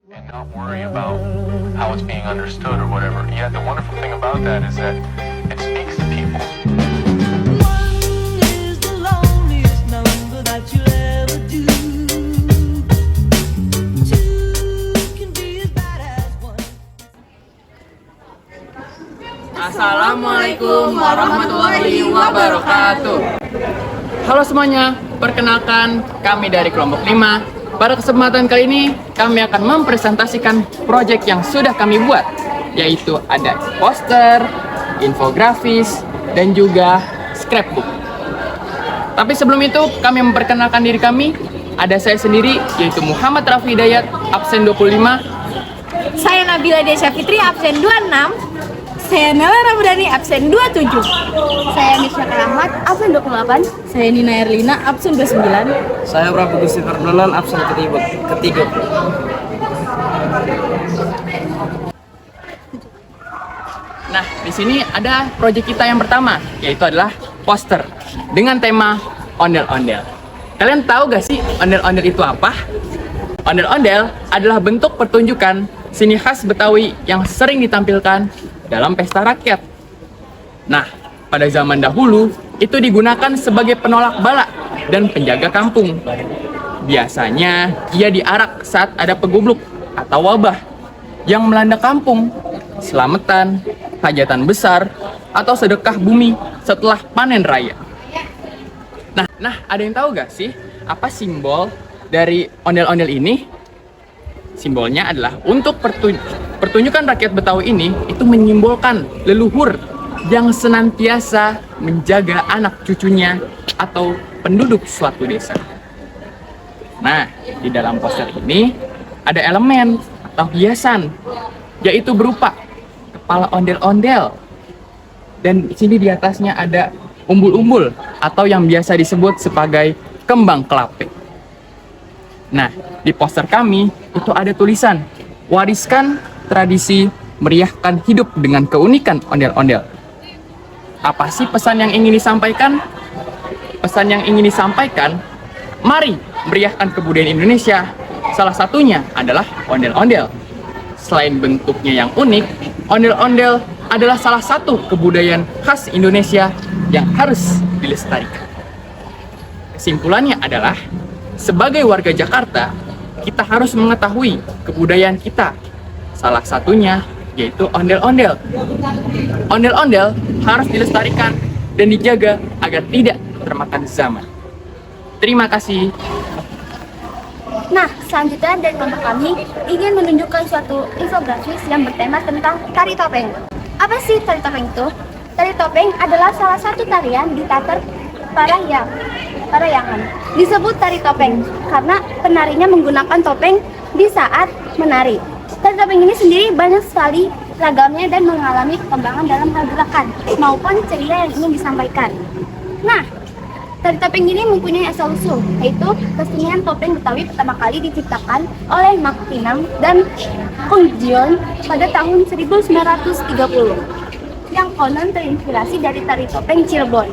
and not worry about how it's being understood or whatever. Yet the wonderful thing about that is that it speaks to people. One is the loneliest number that you'll ever do. Two can be as bad as one. Assalamualaikum warahmatullahi wabarakatuh. Halo semuanya, perkenalkan kami dari kelompok 5. Pada kesempatan kali ini kami akan mempresentasikan proyek yang sudah kami buat, yaitu ada poster, infografis, dan juga scrapbook. Tapi sebelum itu kami memperkenalkan diri kami. Ada saya sendiri, yaitu Muhammad Raffi Hidayat, absen 25. Saya Nabila Desya Fitri, absen 26. Saya Nela Ramadhani, absen 27. Saya Nisha Ahmad, absen 28. Saya Nina Erlina, absen 29. Saya Prabu Gusti Ferdinand, absen ketiga. Nah, di sini ada proyek kita yang pertama, yaitu adalah poster dengan tema ondel-ondel. Kalian tahu gak sih ondel-ondel itu apa? Ondel-ondel adalah bentuk pertunjukan seni khas Betawi yang sering ditampilkan dalam pesta rakyat. Nah, pada zaman dahulu itu digunakan sebagai penolak bala dan penjaga kampung. Biasanya ia diarak saat ada pegubluk atau wabah yang melanda kampung, selamatan, hajatan besar, atau sedekah bumi setelah panen raya. Nah, ada yang tahu gak sih apa simbol dari ondel-ondel ini? Simbolnya adalah untuk pertunjukan rakyat Betawi ini itu menyimbolkan leluhur yang senantiasa menjaga anak cucunya atau penduduk suatu desa. Nah, di dalam poster ini ada elemen atau hiasan, yaitu berupa kepala ondel-ondel. Dan di sini di atasnya ada umbul-umbul atau yang biasa disebut sebagai kembang kelapik. Nah, di poster kami itu ada tulisan, wariskan tradisi meriahkan hidup dengan keunikan ondel-ondel. Apa sih pesan yang ingin disampaikan? Pesan yang ingin disampaikan, mari meriahkan kebudayaan Indonesia. Salah satunya adalah ondel-ondel. Selain bentuknya yang unik, ondel-ondel adalah salah satu kebudayaan khas Indonesia yang harus dilestarikan. Kesimpulannya adalah, sebagai warga Jakarta, kita harus mengetahui kebudayaan kita. Salah satunya yaitu ondel-ondel. Ondel-ondel harus dilestarikan dan dijaga agar tidak termakan zaman. Terima kasih. Nah, selanjutnya dari kelompok kami ingin menunjukkan suatu infografis yang bertema tentang tari topeng. Apa sih tari topeng itu? Tari topeng adalah salah satu tarian di teater Parahyangan. Disebut tari topeng karena penarinya menggunakan topeng di saat menari. Tari topeng ini sendiri banyak sekali ragamnya dan mengalami perkembangan dalam hal gerakan maupun cerita yang ingin disampaikan. Nah, tari topeng ini mempunyai asal-usul, yaitu kesenian topeng Betawi pertama kali diciptakan oleh Mak Tinam dan Kong Jion pada tahun 1930, yang konon terinspirasi dari tari topeng Cirebon.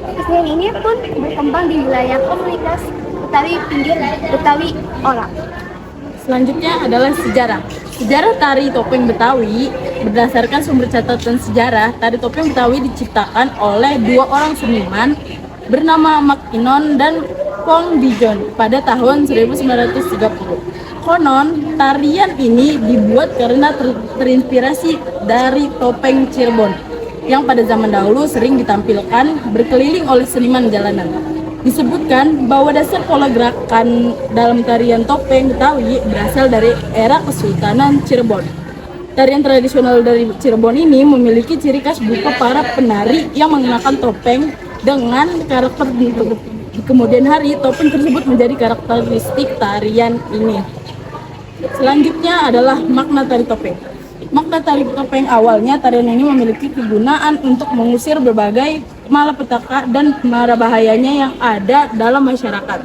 Kesenian ini pun berkembang di wilayah komunitas Betawi pinggir Betawi Orak. Selanjutnya adalah sejarah. Sejarah tari topeng Betawi berdasarkan sumber catatan sejarah, tari topeng Betawi diciptakan oleh dua orang seniman bernama Mak Inon dan Kong Bijon pada tahun 1930. Konon, tarian ini dibuat karena terinspirasi dari topeng Cirebon yang pada zaman dahulu sering ditampilkan berkeliling oleh seniman jalanan. Disebutkan bahwa dasar pola gerakan dalam tarian topeng Betawi berasal dari era Kesultanan Cirebon. Tarian tradisional dari Cirebon ini memiliki ciri khas berupa para penari yang mengenakan topeng dengan karakter tertentu. Di kemudian hari, topeng tersebut menjadi karakteristik tarian ini. Selanjutnya adalah makna tari topeng. Makna tari topeng awalnya, tarian ini memiliki kegunaan untuk mengusir berbagai malapetaka dan mara bahayanya yang ada dalam masyarakat.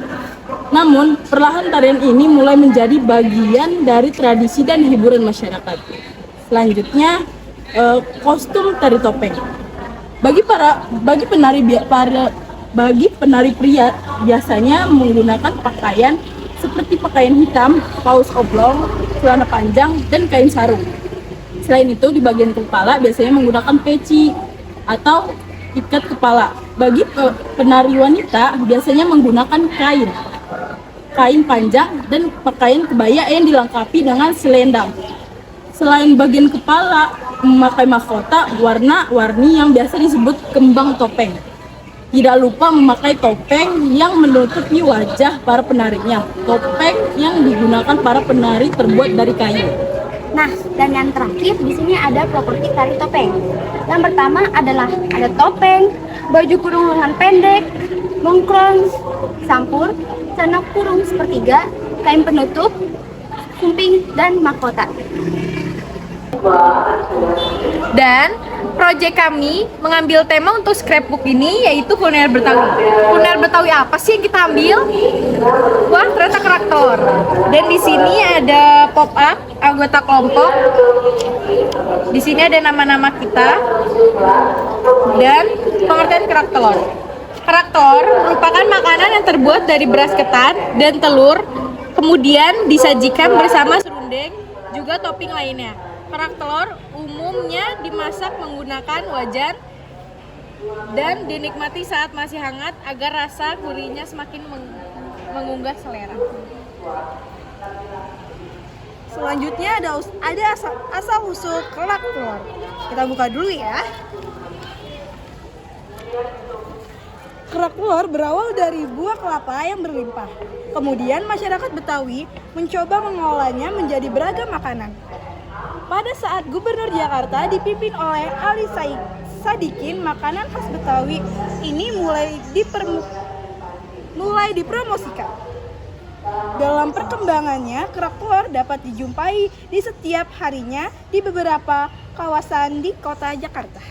Namun, perlahan tarian ini mulai menjadi bagian dari tradisi dan hiburan masyarakat. Selanjutnya, kostum tari topeng. Bagi penari pria biasanya menggunakan pakaian seperti pakaian hitam, kaos oblong, celana panjang, dan kain sarung. Selain itu, di bagian kepala biasanya menggunakan peci atau ikat kepala. Bagi penari wanita biasanya menggunakan kain panjang dan pakaian kebaya yang dilengkapi dengan selendang. Selain bagian kepala, memakai mahkota warna-warni yang biasa disebut kembang topeng. Tidak lupa memakai topeng yang menutupi wajah para penarinya. Topeng yang digunakan para penari terbuat dari kayu. Nah, dan yang terakhir di sini ada properti tari topeng. Yang pertama adalah ada topeng, baju kurung lengan pendek, mongkrong, sampur, celana kurung sepertiga, kain penutup, sumping, dan mahkota. Dan proyek kami mengambil tema untuk scrapbook ini yaitu kuliner Betawi. Kuliner Betawi apa sih yang kita ambil? Wah, ternyata keraktor. Dan di sini ada pop up anggota kelompok. Di sini ada nama-nama kita dan pengertian kerak telur. Kerak telur merupakan makanan yang terbuat dari beras ketan dan telur, kemudian disajikan bersama serundeng juga topping lainnya. Kerak telur umumnya dimasak menggunakan wajan dan dinikmati saat masih hangat agar rasa gurihnya semakin menggugah selera. Selanjutnya ada asal usul kerak telur. Kita buka dulu ya. Kerak telur berawal dari buah kelapa yang berlimpah. Kemudian masyarakat Betawi mencoba mengolahnya menjadi beragam makanan. Pada saat Gubernur Jakarta dipimpin oleh Ali Sadikin, makanan khas Betawi ini mulai dipromosikan. Dalam perkembangannya, kerak telur dapat dijumpai di setiap harinya di beberapa kawasan di kota Jakarta.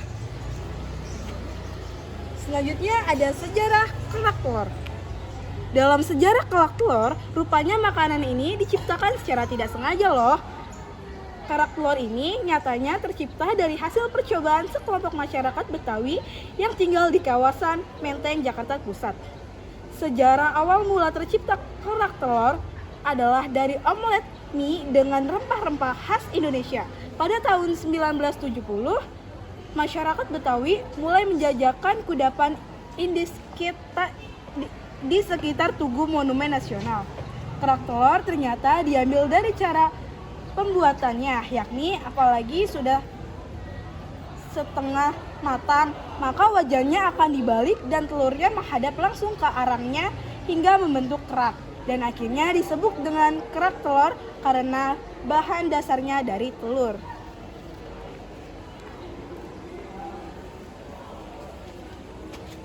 Selanjutnya ada sejarah kerak telur. Dalam sejarah kerak telur, rupanya makanan ini diciptakan secara tidak sengaja loh. Kerak telur ini nyatanya tercipta dari hasil percobaan sekelompok masyarakat Betawi yang tinggal di kawasan Menteng, Jakarta Pusat. Sejarah awal mula tercipta kerak telur adalah dari omelet mie dengan rempah-rempah khas Indonesia. Pada tahun 1970, masyarakat Betawi mulai menjajakan kudapan di sekitar Tugu Monumen Nasional. Kerak telur ternyata diambil dari cara pembuatannya, yakni apalagi sudah setengah matang, maka wajannya akan dibalik dan telurnya menghadap langsung ke arangnya hingga membentuk kerak. Dan akhirnya disebut dengan kerak telur karena bahan dasarnya dari telur.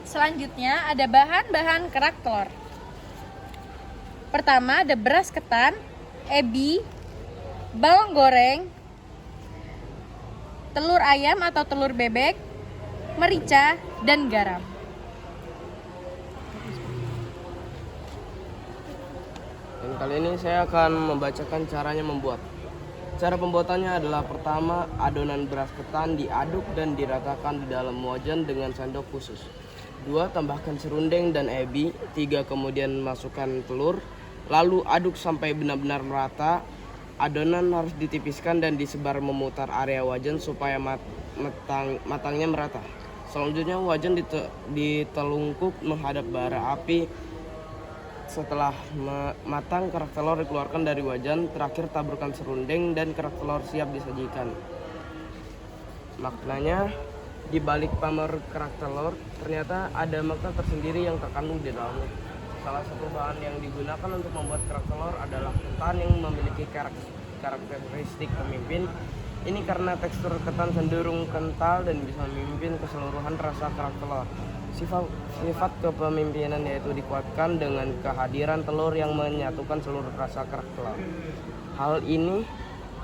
Selanjutnya ada bahan-bahan kerak telur. Pertama ada beras ketan, ebi, bawang goreng, telur ayam atau telur bebek, merica, dan garam. Dan kali ini saya akan membacakan caranya membuat. Cara pembuatannya adalah pertama, adonan beras ketan diaduk dan diratakan di dalam wajan dengan sendok khusus. 2. Tambahkan serundeng dan ebi. 3. Kemudian masukkan telur, lalu aduk sampai benar-benar merata. Adonan harus ditipiskan dan disebar memutar area wajan supaya matangnya merata. Selanjutnya wajan ditelungkup menghadap bara api. Setelah matang, kerak telur dikeluarkan dari wajan. Terakhir taburkan serundeng dan kerak telur siap disajikan. Maknanya, di balik pamer kerak telur ternyata ada makna tersendiri yang terkandung di dalamnya. Salah satu bahan yang digunakan untuk membuat kerak telur adalah ketan yang memiliki karakteristik pemimpin. Ini karena tekstur ketan cenderung kental dan bisa memimpin keseluruhan rasa kerak telur. Sifat kepemimpinan yaitu dikuatkan dengan kehadiran telur yang menyatukan seluruh rasa kerak telur. Hal ini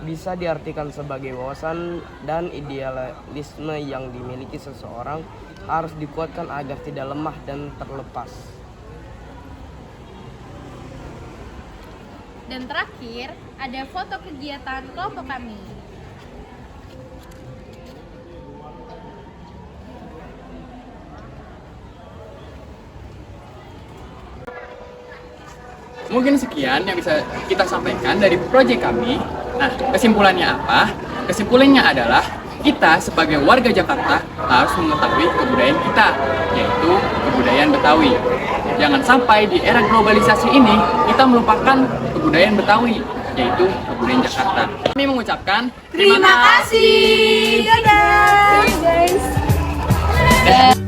bisa diartikan sebagai wawasan dan idealisme yang dimiliki seseorang harus dikuatkan agar tidak lemah dan terlepas. Dan terakhir, ada foto kegiatan kelompok kami. Mungkin sekian yang bisa kita sampaikan dari proyek kami. Nah, kesimpulannya apa? Kesimpulannya adalah kita sebagai warga Jakarta harus mengetahui kebudayaan kita, yaitu kebudayaan Betawi. Jangan sampai di era globalisasi ini kita melupakan kebudayaan Betawi, yaitu kebudayaan Jakarta. Kami mengucapkan Terima kasih. Dadah. guys. kasih.